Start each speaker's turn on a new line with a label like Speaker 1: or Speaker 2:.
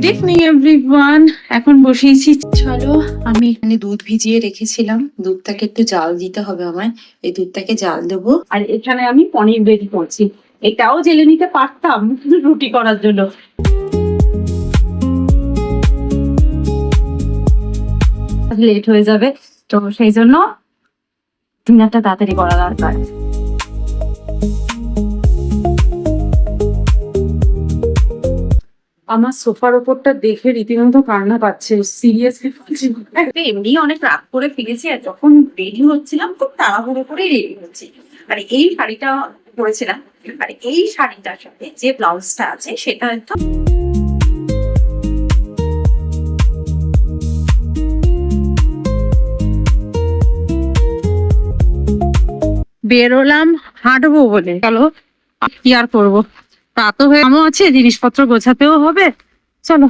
Speaker 1: Good evening everyone. এখন বসিয়েছি, চলো আমি এখানে দুধ ভিজিয়ে রেখেছিলাম, দুধটাকে একটু জাল দিতে হবে আমায়। এই দুধটাকে জাল দেবো। আর এখানে আমি পনির রেডি করছি, এটাও জেলে নিতে পারতাম রুটি করার জন্য। লেট হয়ে যাবে, তো সেই জন্য ডিনারটা তাড়াতাড়ি করা দরকার। আমার সোফার ওপরটা দেখে রীতিমতো কান্না পাচ্ছে, সিরিয়াসলি বলছি। এমনি অনেক রাত করে ফিরেছি, আর যখন রেডি হচ্ছিলাম খুব তাড়াহুড়ো করে রেডি হচ্ছি। মানে এই শাড়িটা পরেছিলাম, আর এই শাড়িটার সাথে যে ব্লাউজটা আছে সেটা একটু বেরোলাম হাঁটবো বলে, চলো কি আর করবো, তা তো হয়ে আমও আছে, জিনিসপত্র গোছাতেও হবে, চলো।